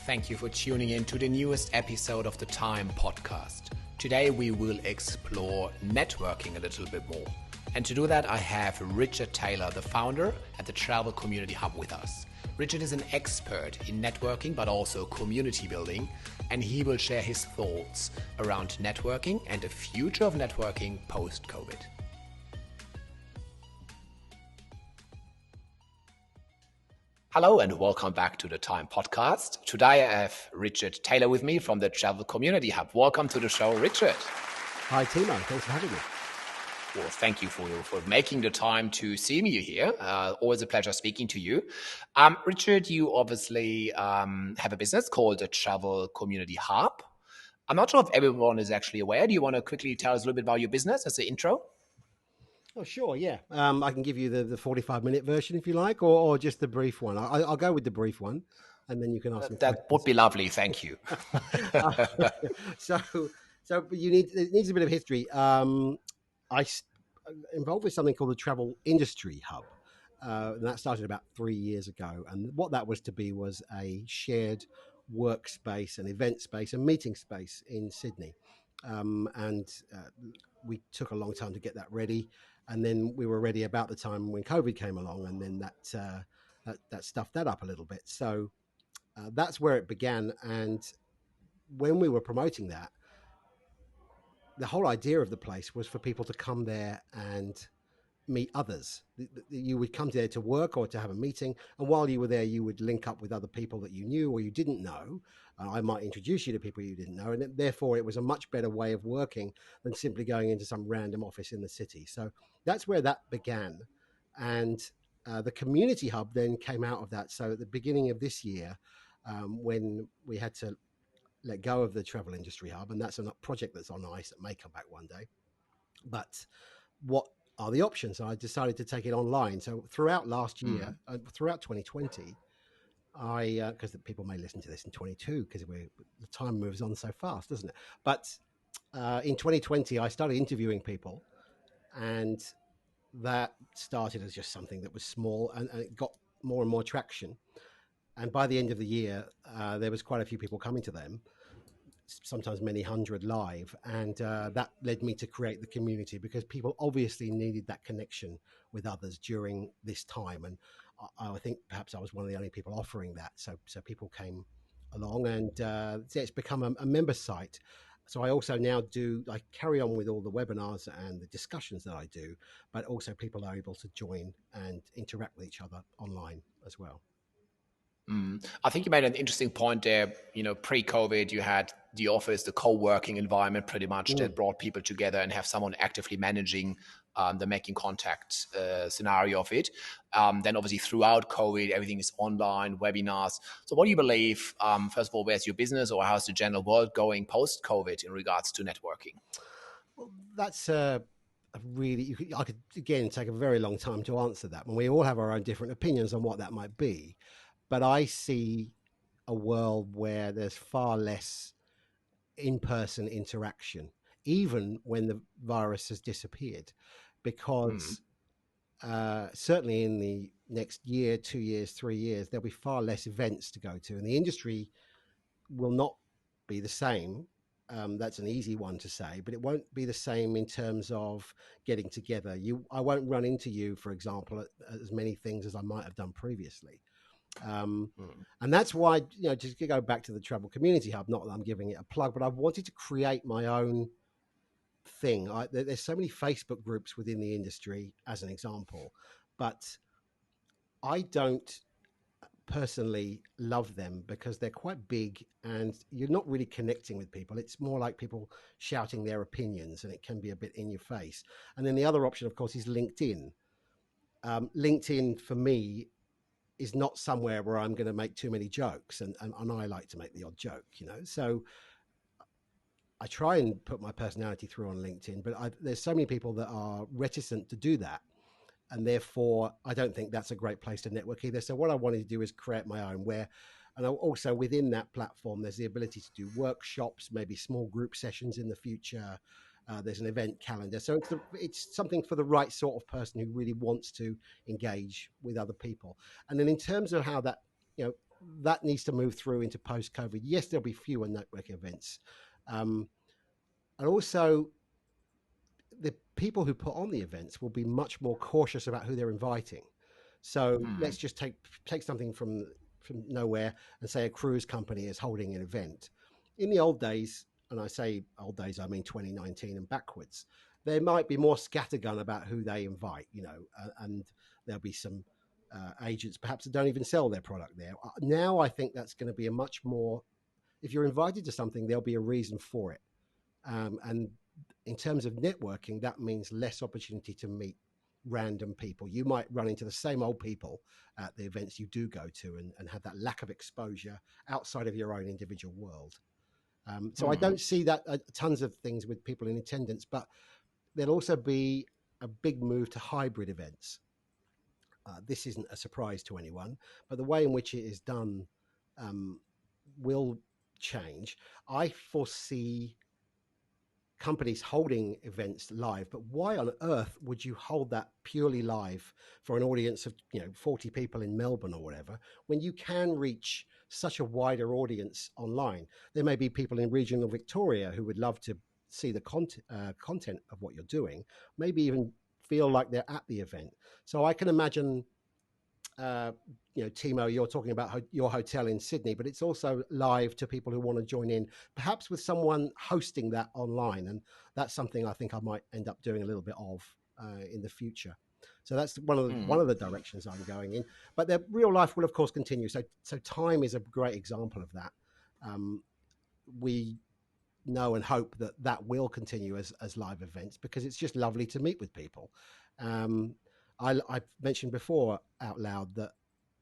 Thank you for tuning in to the newest episode of the Time podcast. Today we will explore networking a little bit more. And to do that, I have Richard Taylor, the founder at the Travel Community Hub with us. Richard is an expert in networking, but also community building, and he will share his thoughts around networking and the future of networking post-COVID. Hello and welcome back to the Time podcast. Today I have Richard Taylor with me from the Travel Community Hub. Welcome to the show, Richard. Hi, Timo. Thanks for having me. Well, thank you for making the time to see me here. Always a pleasure speaking to you. Richard, you obviously have a business called the Travel Community Hub. I'm not sure if everyone is actually aware. Do you want to quickly tell us a little bit about your business as an intro? Oh, sure, yeah. I can give you the 45-minute version if you like, or just the brief one. I'll go with the brief one, and then you can ask me That questions. would be lovely. Thank you. So it needs a bit of history. Involved with something called the Travel Industry Hub. And that started about 3 years ago. And what that was to be was a shared workspace, an event space, a meeting space in Sydney. We took a long time to get that ready. And then we were ready about the time when COVID came along, and then that stuffed that up a little bit. So that's where it began. And when we were promoting that, the whole idea of the place was for people to come there and meet others. You would come there to work or to have a meeting, and while you were there, you would link up with other people that you knew or you didn't know. I might introduce you to people you didn't know, and therefore it was a much better way of working than simply going into some random office in the city. So that's where that began, and the community hub then came out of that. So at the beginning of this year, when we had to let go of the Travel Industry Hub, and that's a project that's on ice that may come back one day. But what are the options? I decided to take it online. So throughout last year, throughout 2020, because people may listen to this in 22, because the time moves on so fast, doesn't it? But in 2020, I started interviewing people, and that started as just something that was small, and it got more and more traction. And by the end of the year, there was quite a few people coming to them, sometimes many hundred live. And that led me to create the community, because people obviously needed that connection with others during this time. And I think perhaps I was one of the only people offering that. So people came along, and it's become a member site. So I also now I carry on with all the webinars and the discussions that I do, but also people are able to join and interact with each other online as well. I think you made an interesting point there. Pre-COVID, you had the office, the co-working environment pretty much that brought people together and have someone actively managing the making contact scenario of it. Then obviously throughout COVID, everything is online, webinars. So what do you believe, first of all, where's your business, or how's the general world going post-COVID in regards to networking? Well, that's I could again take a very long time to answer that, when we all have our own different opinions on what that might be. But I see a world where there's far less in-person interaction, even when the virus has disappeared, because certainly in the next year, 2 years, 3 years, there'll be far less events to go to, and the industry will not be the same. That's an easy one to say, but it won't be the same in terms of getting together. I won't run into you, for example, at as many things as I might have done previously. And that's why, just to go back to the Travel Community Hub, not that I'm giving it a plug, but I've wanted to create my own thing. There's so many Facebook groups within the industry, as an example, but I don't personally love them because they're quite big and you're not really connecting with people. It's more like people shouting their opinions, and it can be a bit in your face. And then the other option, of course, is LinkedIn. LinkedIn for me is not somewhere where I'm going to make too many jokes, and I like to make the odd joke, so I try and put my personality through on LinkedIn, but there's so many people that are reticent to do that, and therefore I don't think that's a great place to network either. So what I wanted to do is create my own, and also within that platform there's the ability to do workshops, maybe small group sessions in the future. There's an event calendar. So it's something for the right sort of person who really wants to engage with other people. And then in terms of how that, that needs to move through into post-COVID. Yes, there'll be fewer networking events. And also, the people who put on the events will be much more cautious about who they're inviting. So let's just take something from nowhere and say a cruise company is holding an event. In the old days, and I say old days, I mean 2019 and backwards, there might be more scattergun about who they invite, and there'll be some agents perhaps that don't even sell their product there. Now I think that's going to be a much more, if you're invited to something, there'll be a reason for it. And in terms of networking, that means less opportunity to meet random people. You might run into the same old people at the events you do go to, and have that lack of exposure outside of your own individual world. So I don't see that tons of things with people in attendance, but there'll also be a big move to hybrid events. This isn't a surprise to anyone, but the way in which it is done will change. I foresee companies holding events live, but why on earth would you hold that purely live for an audience of 40 people in Melbourne or whatever, when you can reach such a wider audience online? There may be people in regional Victoria who would love to see the content of what you're doing, maybe even feel like they're at the event. So I can imagine, Timo, you're talking about your hotel in Sydney, but it's also live to people who want to join in, perhaps with someone hosting that online. And that's something I think I might end up doing a little bit of in the future. So that's one of the directions I'm going in. But the real life will, of course, continue. So Time is a great example of that. We know and hope that will continue as live events, because it's just lovely to meet with people. I've mentioned before out loud that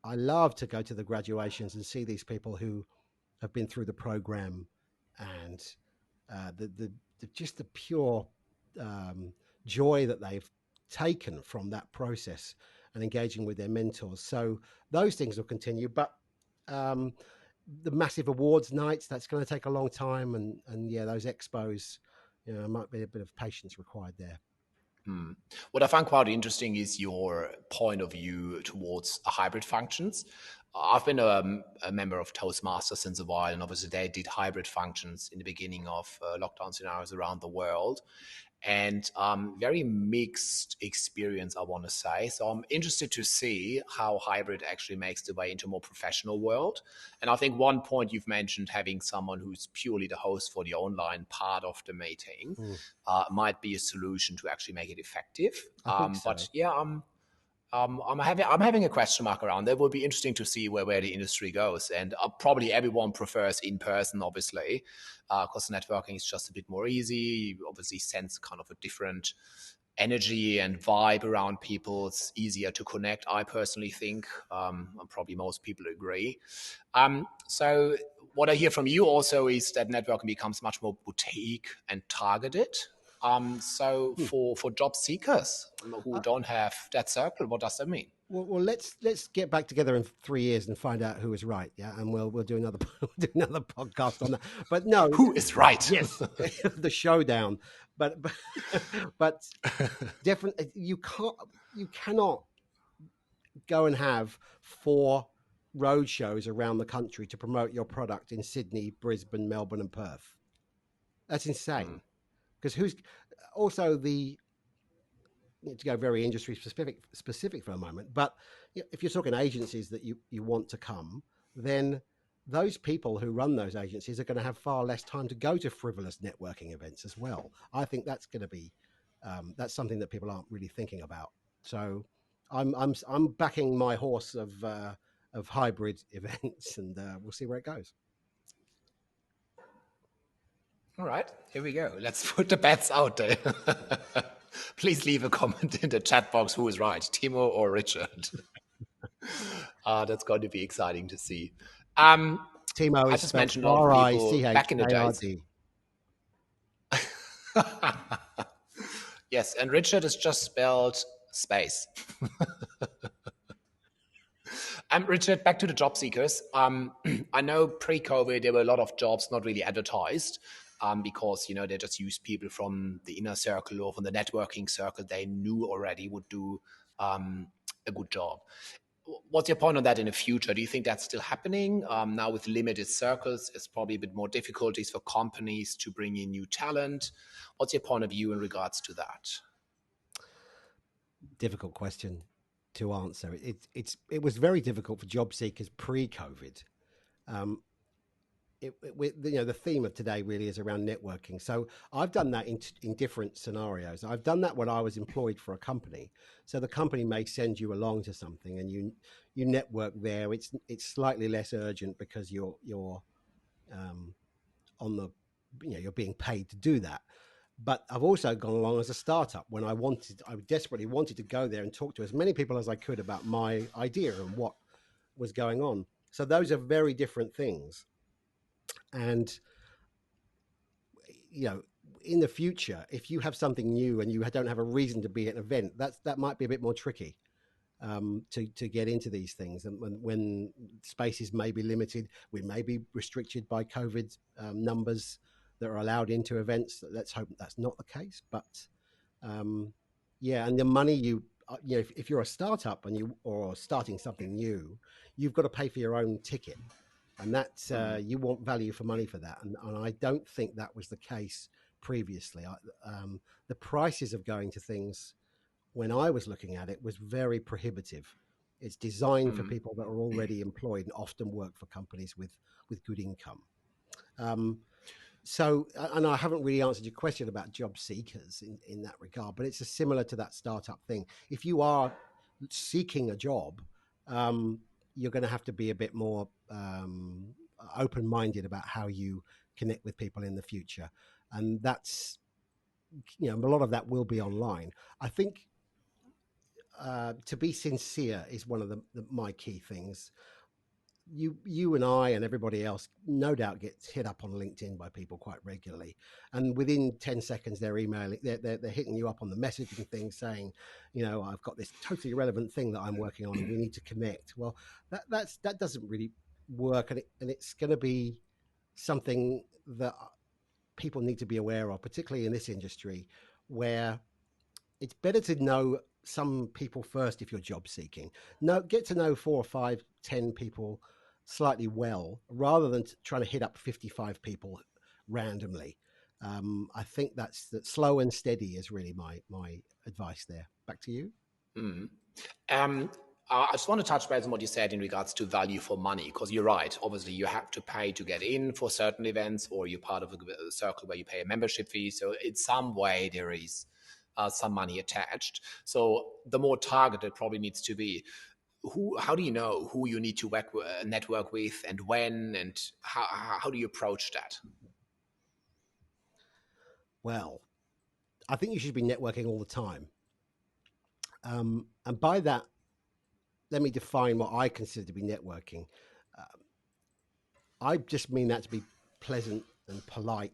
I love to go to the graduations and see these people who have been through the program, and just the pure joy that they've taken from that process and engaging with their mentors. So those things will continue, but the massive awards nights, that's going to take a long time, and yeah, those expos, might be a bit of patience required there. What I find quite interesting is your point of view towards hybrid functions. I've been a member of Toastmasters since a while, and obviously they did hybrid functions in the beginning of lockdown scenarios around the world. And very mixed experience, I want to say. So I'm interested to see how hybrid actually makes the way into a more professional world. And I think one point you've mentioned, having someone who's purely the host for the online part of the meeting, might be a solution to actually make it effective. I think so. But yeah, I'm having a question mark around. It will be interesting to see where the industry goes, and probably everyone prefers in person, obviously, because networking is just a bit more easy. You obviously sense kind of a different energy and vibe around people. It's easier to connect, I personally think. And probably most people agree. So what I hear from you also is that networking becomes much more boutique and targeted. So for job seekers who don't have that circle, what does that mean? Well, let's get back together in 3 years and find out who was right. Yeah, and we'll do another podcast on that. But no, who is right? Yes, the showdown. But definitely, you cannot go and have 4 road shows around the country to promote your product in Sydney, Brisbane, Melbourne, and Perth. That's insane. Because who's also to go very industry specific for a moment, but if you're talking agencies that you want to come, then those people who run those agencies are going to have far less time to go to frivolous networking events as well. I think that's going to be that's something that people aren't really thinking about. So I'm backing my horse of hybrid events, and we'll see where it goes. All right, here we go. Let's put the bets out there. Please leave a comment in the chat box who is right, Timo or Richard. That's going to be exciting to see. Timo is I just mentioned spelled all the people back in the days. Yes, and Richard is just spelled space. Richard, back to the job seekers. I know pre-COVID there were a lot of jobs not really advertised because they just used people from the inner circle or from the networking circle they knew already would do a good job. what's your point on that in the future? Do you think that's still happening? Now with limited circles, it's probably a bit more difficulties for companies to bring in new talent. What's your point of view in regards to that? Difficult question to answer. It was very difficult for job seekers pre-COVID. Um, the theme of today really is around networking. So I've done that in different scenarios. I've done that when I was employed for a company. So the company may send you along to something, and you network there. It's slightly less urgent because you're on the you're being paid to do that. But I've also gone along as a startup when I desperately wanted to go there and talk to as many people as I could about my idea and what was going on. So those are very different things. And, in the future, if you have something new and you don't have a reason to be at an event, that might be a bit more tricky to get into these things. And when spaces may be limited, we may be restricted by COVID numbers that are allowed into events. Let's hope that's not the case. But and the money if you're a startup or starting something new, you've got to pay for your own ticket, and that's you want value for money for that. And I don't think that was the case previously. The prices of going to things when I was looking at it was very prohibitive. It's designed for people that are already employed and often work for companies with good income. So, and I haven't really answered your question about job seekers in that regard, but it's similar to that startup thing. If you are seeking a job, you're going to have to be a bit more open-minded about how you connect with people in the future. And that's, a lot of that will be online. I think to be sincere is one of my key things. You and I and everybody else no doubt gets hit up on LinkedIn by people quite regularly, and within 10 seconds they're emailing, they're hitting you up on the messaging thing saying, I've got this totally irrelevant thing that I'm working on and we need to connect. Well, that doesn't really work, and it's going to be something that people need to be aware of, particularly in this industry, where it's better to know some people first if you're job seeking. Get to know 4 or 5, 10 people slightly well, rather than trying to hit up 55 people randomly. I think that slow and steady is really my advice there. Back to you. I just want to touch base on what you said in regards to value for money, because you're right. Obviously, you have to pay to get in for certain events, or you're part of a circle where you pay a membership fee. So in some way, there is some money attached. So the more targeted probably needs to be. How do you know who you need to network with and when, and how do you approach that? Well, I think you should be networking all the time. And by that, let me define what I consider to be networking. I just mean that to be pleasant and polite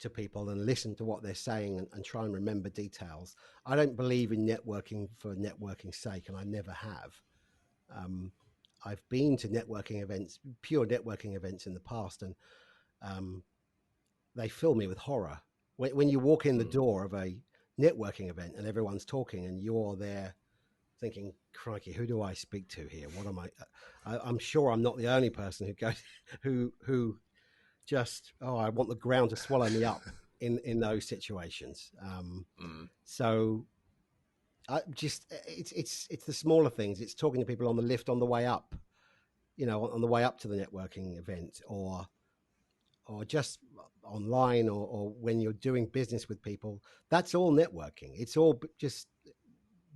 to people and listen to what they're saying and try and remember details. I don't believe in networking for networking's sake, and I never have. I've been to networking events, pure networking events in the past, and they fill me with horror. When you walk in the door of a networking event and everyone's talking and you're there thinking, crikey, who do I speak to here? What am I'm sure I'm not the only person who goes, who just, I want the ground to swallow me up in those situations. So it's the smaller things. It's talking to people on the lift on the way up, on the way up to the networking event, or just online, or when you're doing business with people. That's all networking. It's all just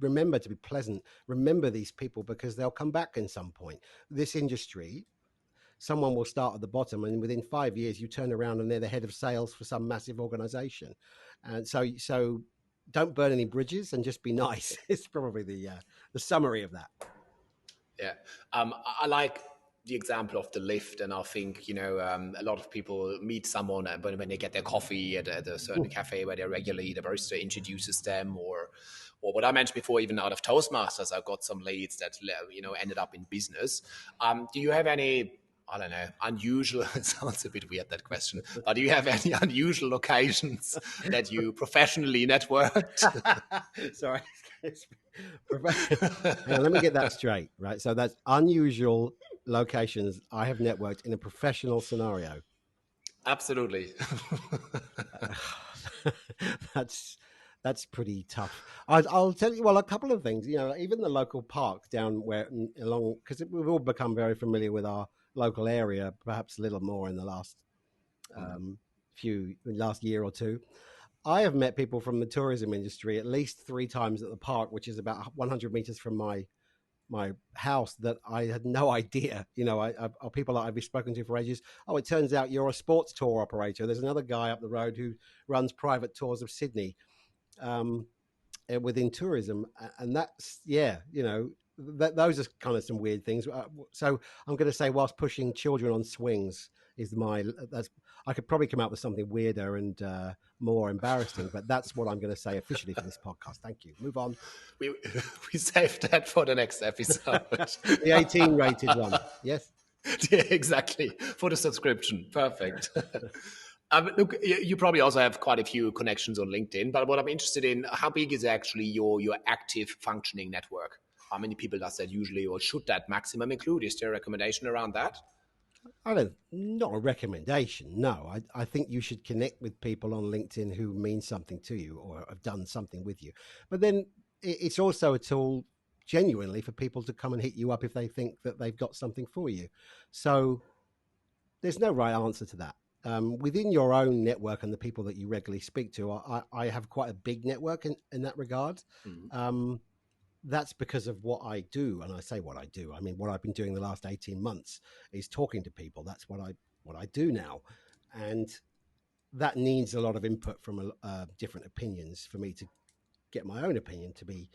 remember to be pleasant. Remember these people because they'll come back in some point. This industry, someone will start at the bottom, and within 5 years, you turn around and they're the head of sales for some massive organization. And so don't burn any bridges and just be nice. It's probably the summary of that. Yeah. I like the example of the lift, and I think, a lot of people meet someone, but when they get their coffee at a certain cafe where they're regularly, the barista introduces them, or what I mentioned before, even out of Toastmasters, I've got some leads that, ended up in business. Do you have any I don't know, unusual, it sounds a bit weird, that question, but do you have any unusual occasions that you professionally networked? Sorry. Hang on, let me get that straight, right? So that's unusual locations I have networked in a professional scenario. Absolutely. That's pretty tough. I'll tell you, well, a couple of things. Even the local park down where along, because we've all become very familiar with our local area, perhaps a little more in the last year or two. I have met people from the tourism industry at least 3 times at the park, which is about 100 meters from my house, that I had no idea. Are people that I've spoken to for ages. Oh, it turns out you're a sports tour operator. There's another guy up the road who runs private tours of Sydney within tourism. And that's, those are kind of some weird things. So I'm going to say, whilst pushing children on swings I could probably come out with something weirder and more embarrassing, but that's what I'm going to say officially for this podcast. Thank you. Move on. We saved that for the next episode. The 18 rated one. Yes. Yeah, exactly. For the subscription. Perfect. Look, you probably also have quite a few connections on LinkedIn, but what I'm interested in, how big is actually your active functioning network? How many people does that usually, or should that maximum include? Is there a recommendation around that? Not a recommendation. No, I think you should connect with people on LinkedIn who mean something to you or have done something with you. But then it's also a tool genuinely for people to come and hit you up if they think that they've got something for you. So there's no right answer to that. Within your own network and the people that you regularly speak to, I have quite a big network in that regard. Mm-hmm. That's because of what I do. And I say what I do. I mean, what I've been doing the last 18 months is talking to people. That's what I do now. And that needs a lot of input from different opinions for me to get my own opinion to be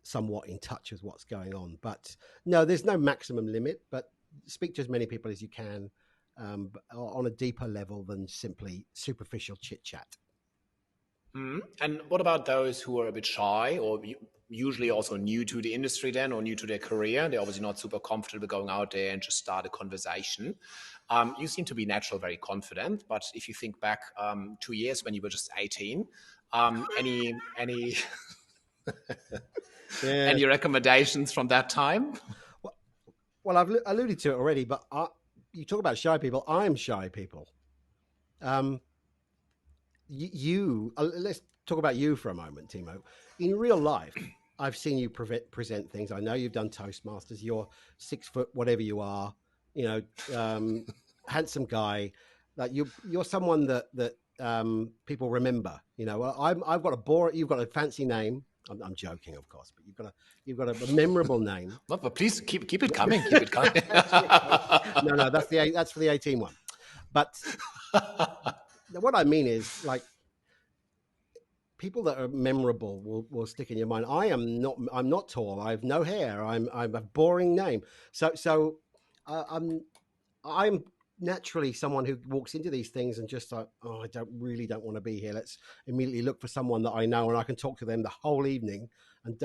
somewhat in touch with what's going on. But no, there's no maximum limit, but speak to as many people as you can on a deeper level than simply superficial chit chat. Mm-hmm. And what about those who are a bit shy or usually also new to the industry then, or new to their career? They're obviously not super comfortable going out there and just start a conversation. You seem to be natural, very confident, but if you think back 2 years when you were just 18, any any recommendations from that time? Well, I've alluded to it already, but you talk about shy people. I'm shy people. Let's talk about you for a moment, Timo. In real life, I've seen you present things. I know you've done Toastmasters. You're 6 foot, whatever you are, handsome guy. Like you're someone that people remember. I've got you've got a fancy name. I'm joking, of course, but you've got a memorable name. No, but please keep it coming. Keep it coming. No, that's for the 18 one. But what I mean is, like, people that are memorable will stick in your mind. I'm not tall. I have no hair. I'm a boring name. So I'm naturally someone who walks into these things and just like, oh, I don't want to be here. Let's immediately look for someone that I know and I can talk to them the whole evening and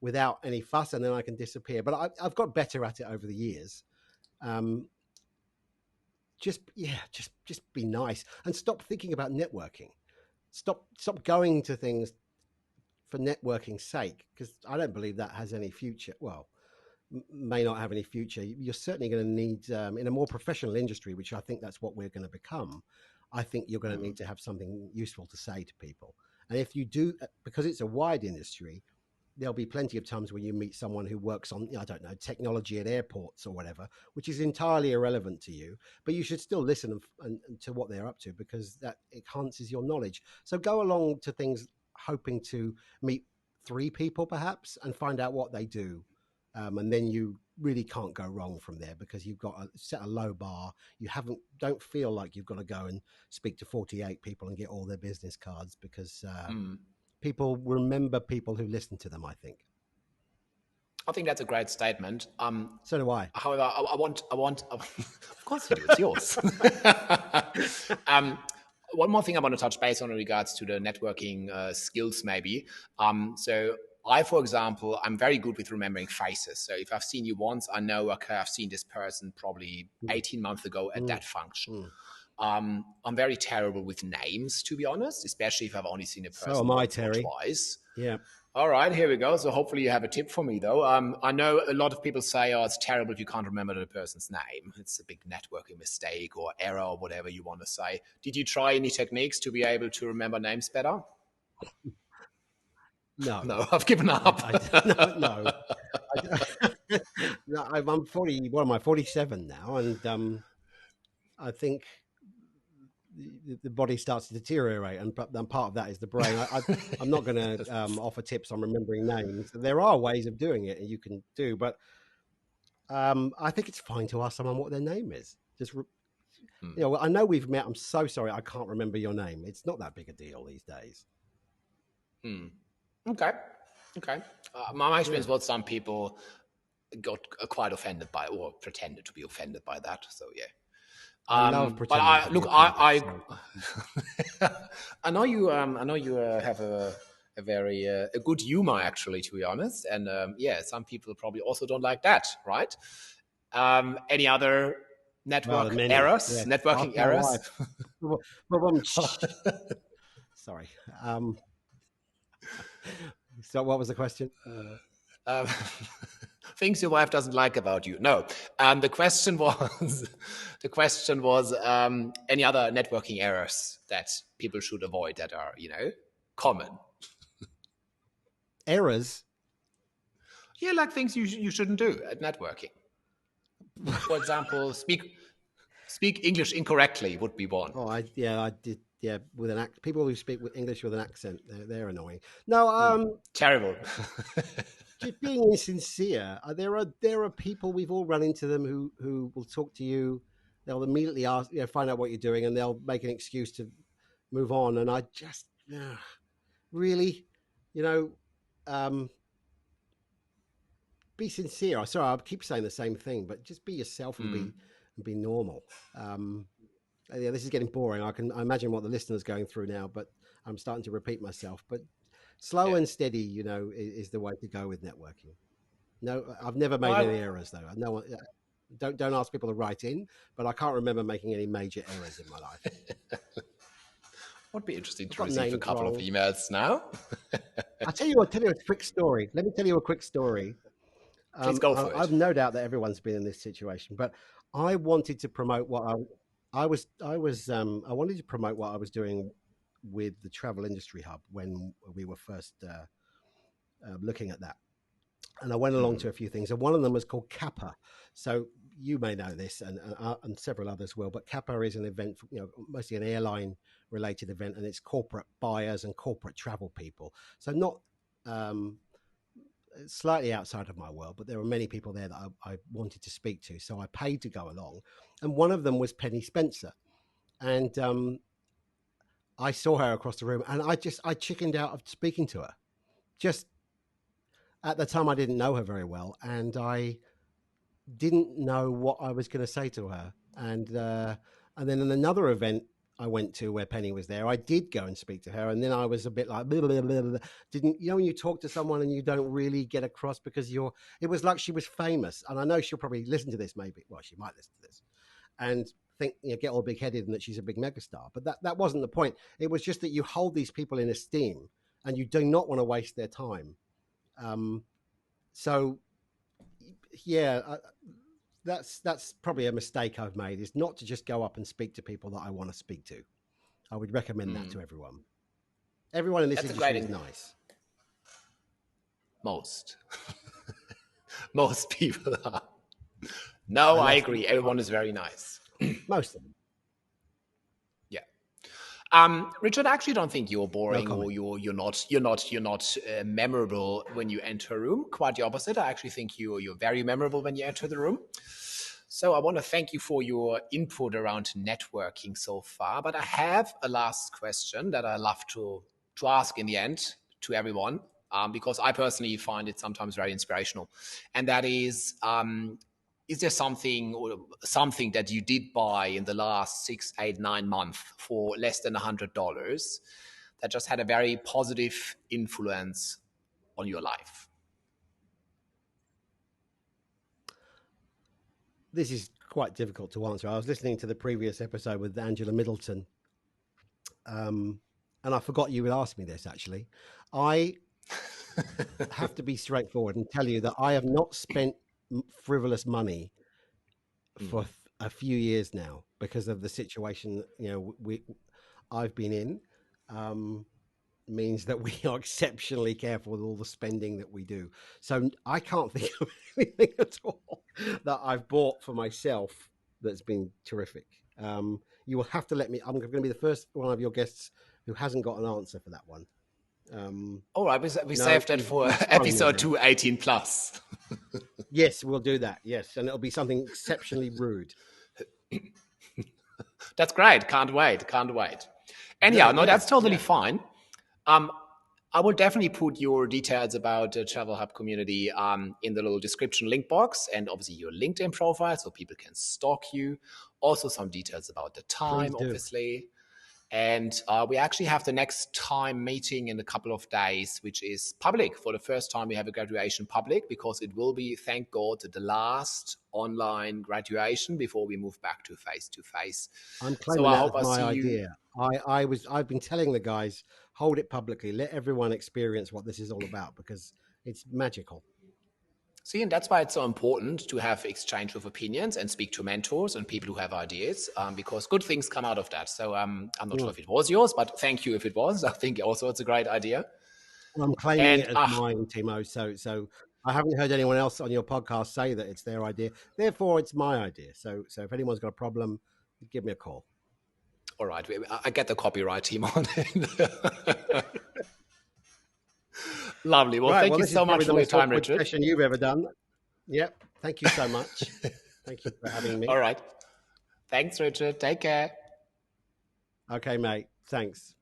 without any fuss, and then I can disappear. But I've got better at it over the years. Just be nice and stop thinking about networking. Stop going to things for networking's sake, because I don't believe that has any future. Well, may not have any future. You're certainly going to need, in a more professional industry, which I think that's what we're going to become, I think you're going to need to have something useful to say to people. And if you do, because it's a wide industry, there'll be plenty of times when you meet someone who works on, I don't know, technology at airports or whatever, which is entirely irrelevant to you, but you should still listen and to what they're up to, because that enhances your knowledge. So go along to things hoping to meet 3 people perhaps and find out what they do. And then you really can't go wrong from there, because you've got set a low bar. You don't feel like you've got to go and speak to 48 people and get all their business cards, because people remember people who listen to them, I think. I think that's a great statement. So do I. However, I want, of course you do, it's yours. One more thing I want to touch base on in regards to the networking skills, maybe. So for example, I'm very good with remembering faces. So if I've seen you once, I know, okay, I've seen this person probably 18 months ago at that function. Mm. I'm very terrible with names, to be honest, especially if I've only seen a So person am I, once or Terry. twice. Yeah. All right, here we go. So hopefully you have a tip for me, though. I know a lot of people say, oh, it's terrible if you can't remember the person's name. It's a big networking mistake or error or whatever you want to say. Did you try any techniques to be able to remember names better? No. No, I've given up. No. No, I'm 40. What am I? 47 now, and I think the body starts to deteriorate, and part of that is the brain. I'm not going to offer tips on remembering names. There are ways of doing it, and you can do, but I think it's fine to ask someone what their name is. Just I know we've met. I'm so sorry, I can't remember your name. It's not that big a deal these days. Okay. My experience was some people got quite offended by or pretended to be offended by that. So yeah. I love But pretending. I know you. I know you have a very a good humor, actually, to be honest. And yeah, some people probably also don't like that, right? Any other network errors? Yes. Networking errors? Sorry. So, what was the question? Things your wife doesn't like about you. No, the question was, any other networking errors that people should avoid that are common. Errors. Yeah, like things you shouldn't do at networking. For example, speak English incorrectly would be one. Oh, I did. Yeah, with an accent. People who speak English with an accent, they're annoying. No, terrible. Just being insincere. There are people, we've all run into them who will talk to you. They'll immediately ask, find out what you're doing, and they'll make an excuse to move on. And I just really, be sincere. I'm sorry, I keep saying the same thing, but just be yourself and be normal. Yeah, this is getting boring. I imagine what the listener's going through now, but I'm starting to repeat myself. But slow and steady, is the way to go with networking. No, I've never made any errors though. No, don't ask people to write in, but I can't remember making any major errors in my life. Would be interesting to receive a couple of emails now. I'll tell you a quick story. Let me tell you a quick story. Please go for it. I've no doubt that everyone's been in this situation, but I wanted to promote what I wanted to promote what I was doing with the Travel Industry Hub when we were first looking at that. And I went along to a few things, and one of them was called Kappa. So you may know this, and several others will. But Kappa is an event, mostly an airline-related event, and it's corporate buyers and corporate travel people. So not slightly outside of my world, but there were many people there that I wanted to speak to. So I paid to go along, and one of them was Penny Spencer, and I saw her across the room, and I chickened out of speaking to her. Just at the time, I didn't know her very well, and I didn't know what I was going to say to her. And then in another event I went to where Penny was there, I did go and speak to her, and then I was a bit like, blah, blah, blah, blah. Didn't when you talk to someone and you don't really get across because it was like she was famous, and I know she'll probably listen to this, maybe. Well, she might listen to this, and think get all big headed and that she's a big megastar. But that wasn't the point. It was just that you hold these people in esteem, and you do not want to waste their time. So yeah, that's probably a mistake I've made, is not to just go up and speak to people that I want to speak to. I would recommend that to everyone. Everyone in this industry is nice. Most people are. No, I agree. Everyone is very nice. Most of them. Richard, I actually don't think you're boring or you're not memorable when you enter a room. Quite the opposite. I actually think you're very memorable when you enter the room. So I want to thank you for your input around networking so far. But I have a last question that I love to ask in the end to everyone, because I personally find it sometimes very inspirational, and that is there something that you did buy in the last 6, 8, 9 months for less than $100 that just had a very positive influence on your life? This is quite difficult to answer. I was listening to the previous episode with Angela Middleton, and I forgot you would ask me this, actually. I have to be straightforward and tell you that I have not spent frivolous money for a few years now because of the situation, I've been in. Means that we are exceptionally careful with all the spending that we do. So I can't think of anything at all that I've bought for myself that's been terrific. You will have to let me, I'm going to be the first one of your guests who hasn't got an answer for that one. All right, we saved that for episode 218 plus. Yes, we'll do that. Yes, and it'll be something exceptionally rude. That's great. Can't wait. Anyhow, no, that's totally fine. I will definitely put your details about the Travel Hub community in the little description link box, and obviously your LinkedIn profile so people can stalk you. Also some details about the time, obviously. And we actually have the next time meeting in a couple of days, which is public. For the first time, we have a graduation public because it will be, thank God, the last online graduation before we move back to face-to-face. I'm claiming that as my idea. I've been telling the guys, hold it publicly, let everyone experience what this is all about because it's magical. See, and that's why it's so important to have exchange of opinions and speak to mentors and people who have ideas, because good things come out of that. So I'm not sure if it was yours, but thank you if it was. I think also it's a great idea. Well, I'm claiming it as mine, Timo. So I haven't heard anyone else on your podcast say that it's their idea. Therefore, it's my idea. So if anyone's got a problem, give me a call. All right. I get the copyright team on it. Lovely. Well, thank you so much for your time, Richard. Session you've ever done. Yep. Thank you so much. Thank you for having me. All right. Thanks, Richard. Take care. Okay, mate. Thanks.